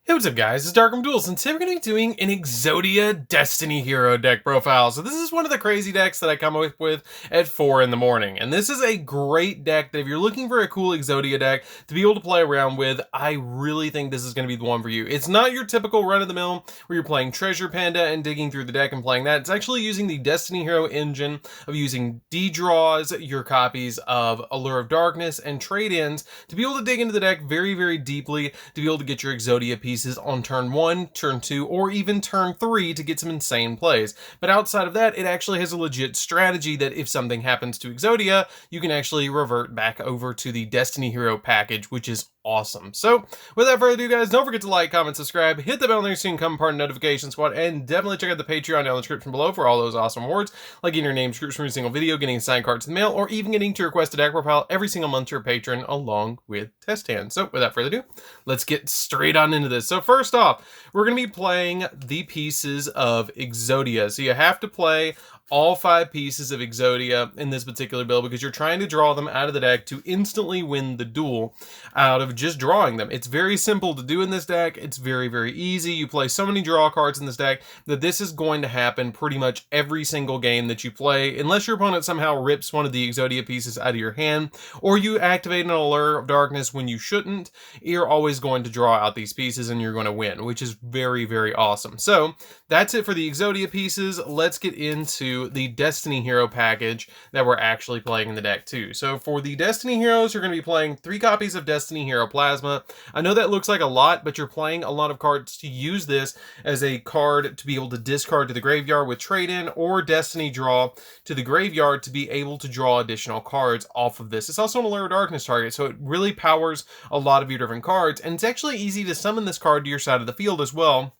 Hey, what's up guys, it's DarkArmedDuelist, and today we're going to be doing an Exodia Destiny Hero deck profile. So this is one of the crazy decks that I come up with at 4 in the morning. And this is a great deck that if you're looking for a cool Exodia deck to be able to play around with, I really think this is going to be the one for you. It's not your typical run-of-the-mill where you're playing Treasure Panda and digging through the deck and playing that. It's actually using the Destiny Hero engine of using D-draws, your copies of Allure of Darkness, and trade-ins to be able to dig into the deck very, very deeply to be able to get your Exodia pieces on turn 1, turn 2, or even turn 3 to get some insane plays. But outside of that, it actually has a legit strategy that if something happens to Exodia, you can actually revert back over to the Destiny Hero package, which is awesome. So without further ado guys, don't forget to like, comment, subscribe, hit the bell there so you can become part of the notification squad, and definitely check out the Patreon down in the description below for all those awesome rewards, like getting your name groups from every single video, getting signed cards in the mail, or even getting to request a deck profile every single month to your patron along with test hands. So without further ado, let's get straight on into this. So first off, we're going to be playing the pieces of Exodia. So you have to play all 5 pieces of Exodia in this particular build because you're trying to draw them out of the deck to instantly win the duel out of just drawing them. It's very simple to do in this deck. It's very, very easy. You play so many draw cards in this deck that this is going to happen pretty much every single game that you play, unless your opponent somehow rips one of the Exodia pieces out of your hand, or you activate an Allure of Darkness when you shouldn't. You're always going to draw out these pieces and you're going to win, which is very, very awesome. So that's it for the Exodia pieces. Let's get into the Destiny Hero package that we're actually playing in the deck too. So for the Destiny Heroes, you're going to be playing 3 copies of Destiny Hero Plasma. I know that looks like a lot, but you're playing a lot of cards to use this as a card to be able to discard to the graveyard with trade-in, or Destiny Draw to the graveyard to be able to draw additional cards off of this. It's also an Allure of Darkness target, so it really powers a lot of your different cards, and it's actually easy to summon this card to your side of the field as well,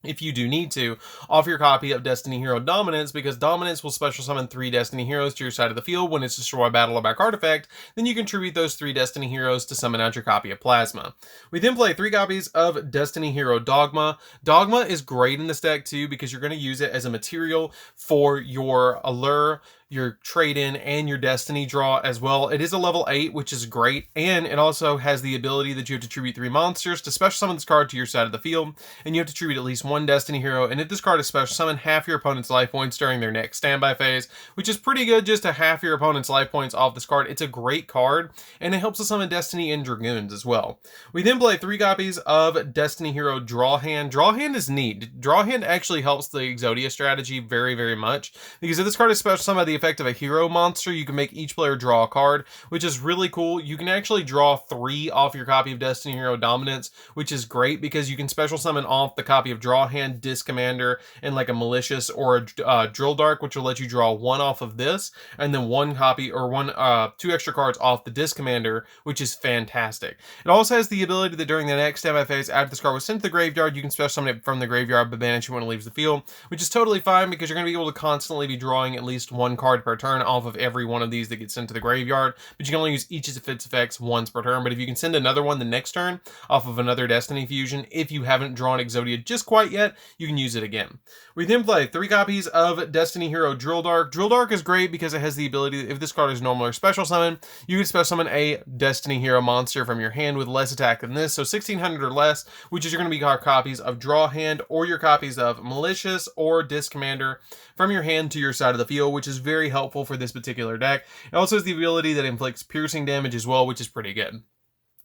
if you do need to, off your copy of Destiny Hero Dominance, because Dominance will special summon 3 Destiny Heroes to your side of the field when it's destroyed, battle, or back artifact. Then you contribute those 3 Destiny Heroes to summon out your copy of Plasma. We then play 3 copies of Destiny Hero Dogma. Dogma is great in this deck too because you're going to use it as a material for your Allure, your trade-in, and your Destiny Draw as well. It is a level 8, which is great, and it also has the ability that you have to tribute 3 monsters to special summon this card to your side of the field, and you have to tribute at least 1 Destiny Hero, and if this card is special summon, half your opponent's life points during their next standby phase, which is pretty good just to half your opponent's life points off this card. It's a great card, and it helps us summon Destiny and Dragoons as well. We then play 3 copies of Destiny Hero Draw Hand. Draw Hand is neat. Draw Hand actually helps the Exodia strategy very, very much, because if this card is special summoned by the effect of a hero monster, you can make each player draw a card, which is really cool. You can actually draw 3 off your copy of Destiny Hero Dominance, which is great because you can special summon off the copy of Draw Hand, Disc Commander, and like a Malicious or a Drill Dark, which will let you draw 1 off of this, and then 1 copy or 2 extra cards off the Disc Commander, which is fantastic. It also has the ability that during the next standby phase, after this card was sent to the graveyard, you can special summon it from the graveyard but banish it when it leaves the field, which is totally fine because you're going to be able to constantly be drawing at least 1 card per turn off of every one of these that gets sent to the graveyard, but you can only use each of its effects once per turn. But if you can send another one the next turn off of another Destiny Fusion, if you haven't drawn Exodia just quite yet, you can use it again. We then play 3 copies of Destiny Hero Drill Dark. Drill Dark is great because it has the ability that if this card is normal or special summon, you can special summon a Destiny Hero monster from your hand with less attack than this, so 1600 or less, which is going to be our copies of Draw Hand or your copies of Malicious or Disc Commander from your hand to your side of the field, which is very helpful for this particular deck. It also has the ability that inflicts piercing damage as well, which is pretty good.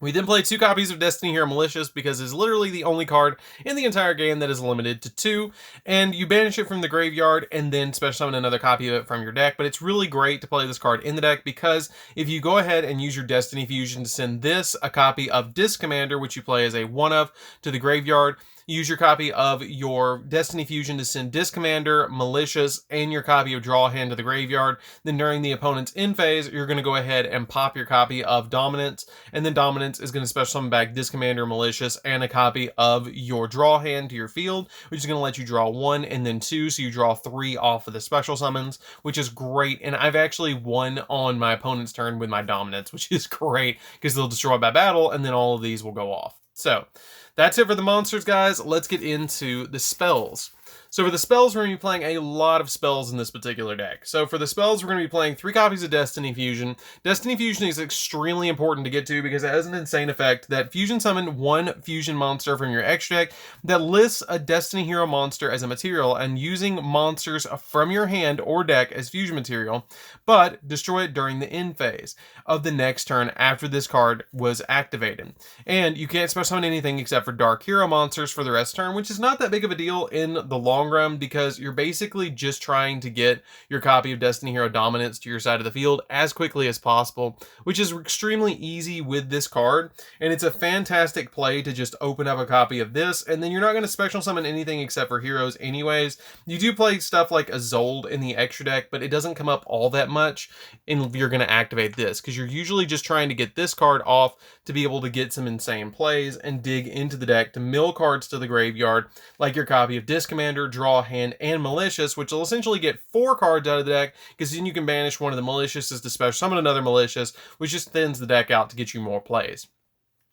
We then play 2 copies of Destiny Hero Malicious because it's literally the only card in the entire game that is limited to 2, and you banish it from the graveyard and then special summon another copy of it from your deck. But it's really great to play this card in the deck because if you go ahead and use your Destiny Fusion to send this, a copy of Disc Commander, which you play as a 1-of, to the graveyard, use your copy of your Destiny Fusion to send Disc Commander, Malicious, and your copy of Draw Hand to the graveyard. Then during the opponent's end phase, you're going to go ahead and pop your copy of Dominance, and then Dominance is going to special summon back Disc Commander, Malicious, and a copy of your Draw Hand to your field, which is going to let you draw 1 and then 2, so you draw 3 off of the special summons, which is great. And I've actually won on my opponent's turn with my Dominance, which is great because they'll destroy by battle, and then all of these will go off. So that's it for the monsters, guys. Let's get into the spells. So for the spells, we're going to be playing a lot of spells in this particular deck. So for the spells, we're going to be playing 3 copies of Destiny Fusion. Destiny Fusion is extremely important to get to because it has an insane effect that fusion summon 1 fusion monster from your extra deck that lists a Destiny Hero monster as a material and using monsters from your hand or deck as fusion material, but destroy it during the end phase of the next turn after this card was activated. And you can't special summon anything except for Dark Hero monsters for the rest of the turn, which is not that big of a deal in the long run because you're basically just trying to get your copy of Destiny Hero Dominance to your side of the field as quickly as possible, which is extremely easy with this card. And it's a fantastic play to just open up a copy of this, and then you're not going to special summon anything except for heroes anyways. You do play stuff like Isolde in the extra deck, but it doesn't come up all that much if you're going to activate this, because you're usually just trying to get this card off to be able to get some insane plays and dig into the deck to mill cards to the graveyard, like your copy of Disc Commander, Draw, Hand, and Malicious, which will essentially get 4 cards out of the deck, because then you can banish one of the Maliciouses to special summon another Malicious, which just thins the deck out to get you more plays.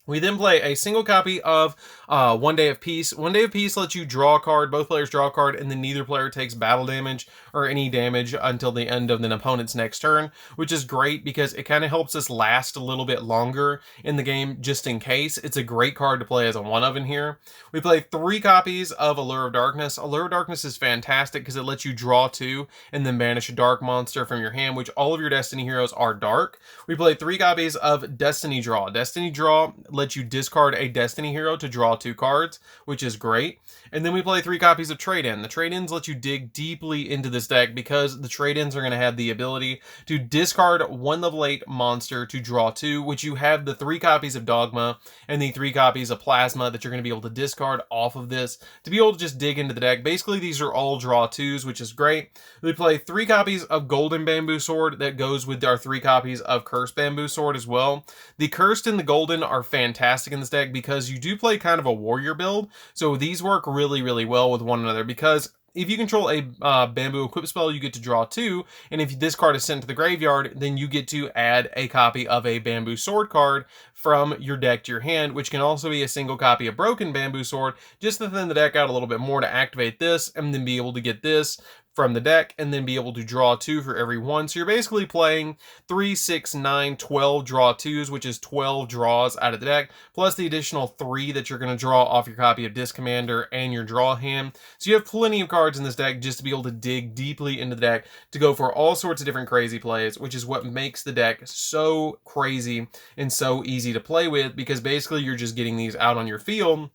We then play a single copy of One Day of Peace. One Day of Peace lets you draw a card, both players draw a card, and then neither player takes battle damage or any damage until the end of an opponent's next turn, which is great because it kind of helps us last a little bit longer in the game just in case. It's a great card to play as a one-of in here. We play 3 copies of Allure of Darkness. Allure of Darkness is fantastic because it lets you draw 2 and then banish a dark monster from your hand, which all of your Destiny heroes are dark. We play 3 copies of Destiny Draw. Destiny Draw lets you discard a Destiny hero to draw 2 cards, which is great. And then we play 3 copies of Trade-In. The Trade-Ins let you dig deeply into this deck because the Trade-Ins are going to have the ability to discard 1 level 8 monster to draw 2, which you have the 3 copies of Dogma and the 3 copies of Plasma that you're going to be able to discard off of this to be able to just dig into the deck. Basically, these are all draw 2s, which is great. We play 3 copies of Golden Bamboo Sword that goes with our 3 copies of Cursed Bamboo Sword as well. The Cursed and the Golden are fantastic in this deck because you do play kind of a warrior build, so these work really well with one another because if you control a bamboo equip spell, you get to draw 2, and if this card is sent to the graveyard, then you get to add a copy of a bamboo sword card from your deck to your hand, which can also be a single copy of Broken Bamboo Sword, just to thin the deck out a little bit more to activate this, and then be able to get this from the deck, and then be able to draw 2 for every 1. So you're basically playing 3, 6, 9, 12 draw 2s, which is 12 draws out of the deck, plus the additional 3 that you're going to draw off your copy of Disc Commander and your draw hand. So you have plenty of cards in this deck just to be able to dig deeply into the deck to go for all sorts of different crazy plays, which is what makes the deck so crazy and so easy to play with, because basically you're just getting these out on your field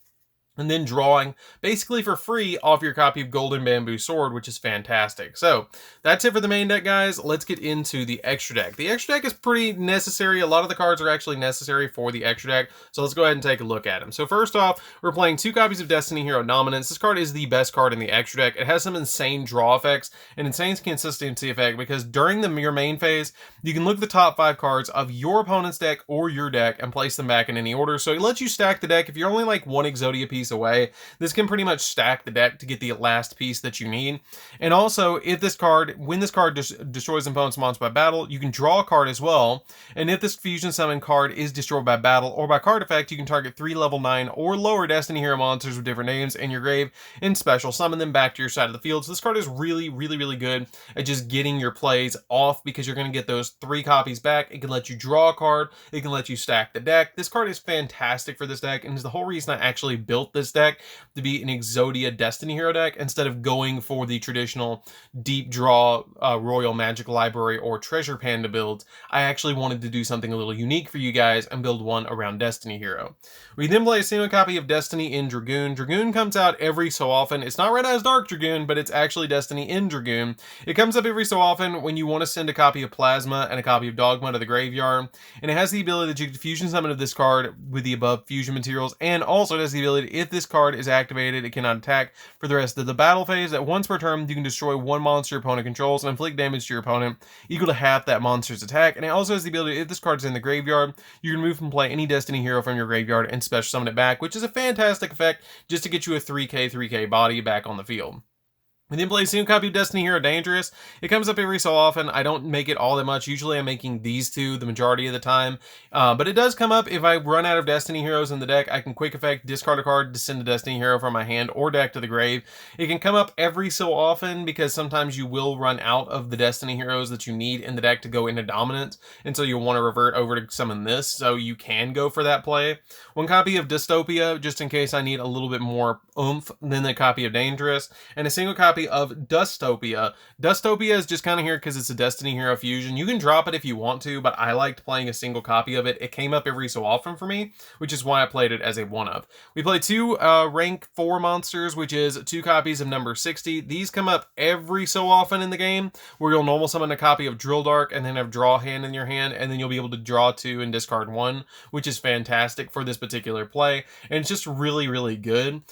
and then drawing basically for free off your copy of Golden Bamboo Sword, which is fantastic. So that's it for the main deck, guys. Let's get into the extra deck. The extra deck is pretty necessary. A lot of the cards are actually necessary for the extra deck, so let's go ahead and take a look at them. So first off, we're playing 2 copies of Destiny Hero Dominance. This card is the best card in the extra deck. It has some insane draw effects and insane consistency effect because during your main phase, you can look at the top 5 cards of your opponent's deck or your deck and place them back in any order. So it lets you stack the deck. If you're only like 1 Exodia piece away, this can pretty much stack the deck to get the last piece that you need. And also, when this card destroys an opponent's monster by battle, you can draw a card as well. And if this fusion summon card is destroyed by battle or by card effect, you can target 3 level 9 or lower Destiny Hero monsters with different names in your grave and special summon them back to your side of the field. So this card is really good at just getting your plays off because you're going to get those 3 copies back. It can let you draw a card. It can let you stack the deck. This card is fantastic for this deck and is the whole reason I actually built this deck to be an Exodia Destiny Hero deck instead of going for the traditional deep draw Royal Magic Library or Treasure Panda builds. I actually wanted to do something a little unique for you guys and build one around Destiny Hero. We then play a single copy of Destiny in Dragoon. Dragoon comes out every so often. It's not read as Dark Dragoon, but it's actually Destiny in Dragoon. It comes up every so often when you want to send a copy of Plasma and a copy of Dogma to the graveyard, and it has the ability that you can fusion summon of this card with the above fusion materials, and also it has the ability, if this card is activated, it cannot attack for the rest of the battle phase. At once per turn, you can destroy 1 monster your opponent controls and inflict damage to your opponent equal to half that monster's attack. And it also has the ability, if this card is in the graveyard, you can remove and play any Destiny hero from your graveyard and special summon it back, which is a fantastic effect just to get you a 3k body back on the field. We then play a single copy of Destiny Hero Dangerous. It comes up every so often. I don't make it all that much. Usually I'm making these two the majority of the time. But it does come up if I run out of Destiny Heroes in the deck. I can quick effect, discard a card to send a Destiny Hero from my hand or deck to the grave. It can come up every so often because sometimes you will run out of the Destiny Heroes that you need in the deck to go into Dominance. And so you'll want to revert over to summon this. So you can go for that play. One copy of Dystopia, just in case I need a little bit more oomph than the copy of Dangerous. And a single copy of Dystopia. Dystopia is just kind of here because it's a Destiny Hero fusion. You can drop it if you want to, but I liked playing a single copy of it. It came up every so often for me, which is why I played it as a one-of. We play two rank 4 monsters, which is 2 copies of number 60. These come up every so often in the game, where you'll normal summon a copy of Drill Dark and then have Draw Hand in your hand, and then you'll be able to draw 2 and discard 1, which is fantastic for this particular play, and it's just really, really good.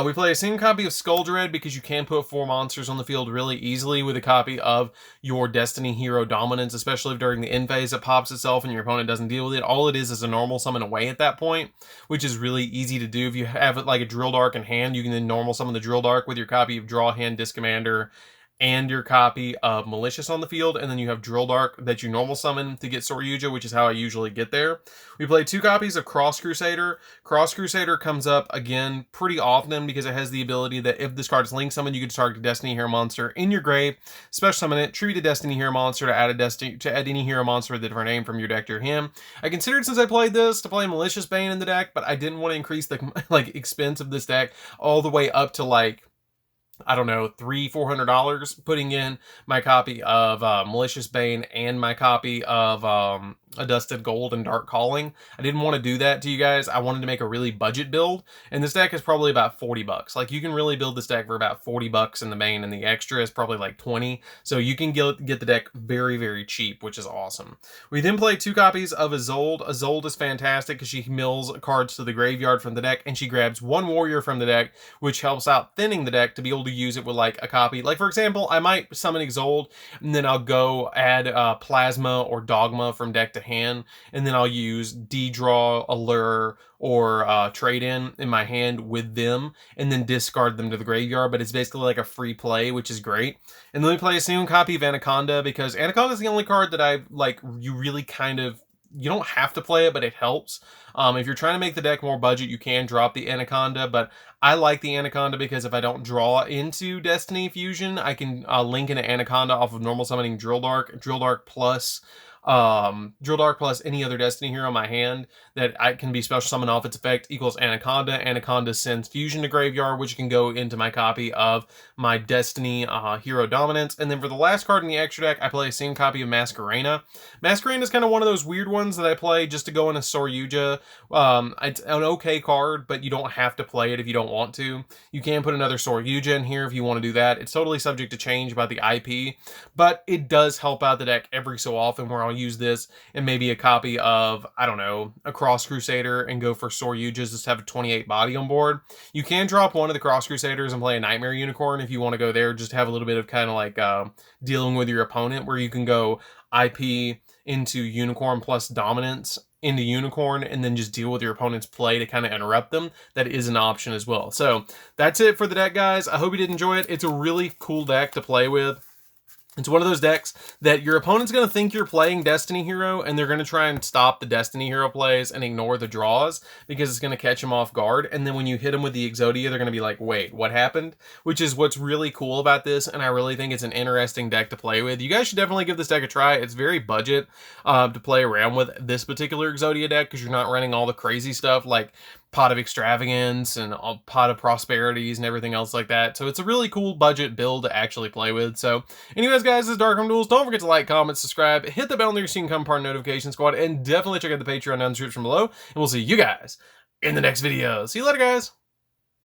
We play a single copy of Skull Dread because you can put 4 monsters on the field really easily with a copy of your Destiny Hero Dominance, especially if during the end phase it pops itself and your opponent doesn't deal with it. All it is a normal summon away at that point, which is really easy to do. If you have it like a Drill Dark in hand, you can then normal summon the Drill Dark with your copy of Draw Hand, Discommander, and your copy of Malicious on the field, and then you have Drill Dark that you normal summon to get Yugioh, which is how I usually get there. We play 2 copies of Cross Crusader. Cross Crusader comes up again pretty often because it has the ability that if this card is link summoned, you can target a Destiny Hero monster in your grave, special summon it, treat a Destiny Hero monster to add any hero monster with a different name from your deck to your hand. I considered, since I played this, to play Malicious Bane in the deck, but I didn't want to increase the expense of this deck all the way up to I don't know, $300-400, putting in my copy of Malicious Bane and my copy of Adusted Gold and Dark Calling. I didn't want to do that to you guys. I wanted to make a really budget build, and this deck is probably about $40. Like, you can really build this deck for about $40 in the main, and the extra is probably like 20. So you can get the deck very, very cheap, which is awesome. We then play 2 copies of Isolde. Isolde is fantastic because she mills cards to the graveyard from the deck, and she grabs 1 warrior from the deck, which helps out thinning the deck to be able to use it with like a copy. Like, for example, I might summon Isolde, and then I'll go add Plasma or Dogma from deck to hand, and then I'll use D-Draw, Allure, or Trade-In in my hand with them, and then discard them to the graveyard. But it's basically like a free play, which is great. And then we play a single copy of Anaconda, because Anaconda is the only card that I like. You really kind of, you don't have to play it, but it helps. If you're trying to make the deck more budget, you can drop the Anaconda, but I like the Anaconda because if I don't draw into Destiny Fusion, I can link into Anaconda off of normal summoning Drill Dark plus any other Destiny hero in my hand that I can be special summon off its effect equals Anaconda. Anaconda sends Fusion to graveyard, which can go into my copy of my Destiny Hero Dominance. And then for the last card in the extra deck, I play a single copy of Masquerena. Masquerena is kind of one of those weird ones that I play just to go into Yugioh. It's an okay card, but you don't have to play it if you don't want to. You can put another Yugioh in here if you want to do that. It's totally subject to change by the IP, but it does help out the deck every so often, where I'll use this and maybe a copy of, I don't know, a Cross Crusader and go for Yugioh just to have a 28 body on board. You can drop one of the Cross Crusaders and play a Nightmare Unicorn if you want to go there, just to have a little bit of kind of like dealing with your opponent, where you can go IP into Unicorn plus Dominance into Unicorn and then just deal with your opponent's play to kind of interrupt them. That is an option as well. So that's it for the deck, guys. I hope you did enjoy it. It's a really cool deck to play with. It's one of those decks that your opponent's going to think you're playing Destiny Hero, and they're going to try and stop the Destiny Hero plays and ignore the draws because it's going to catch them off guard. And then when you hit them with the Exodia, they're going to be like, wait, what happened? Which is what's really cool about this, and I really think it's an interesting deck to play with. You guys should definitely give this deck a try. It's very budget to play around with this particular Exodia deck because you're not running all the crazy stuff like Pot of Extravagance and Pot of Prosperities and everything else like that. So it's a really cool budget build to actually play with. So anyways, guys, this is DarkArmedDuelist. Don't forget to like, comment, subscribe, hit the bell there so you can become part of the notification squad, and definitely check out the Patreon down in the description below. And we'll see you guys in the next video. See you later, guys.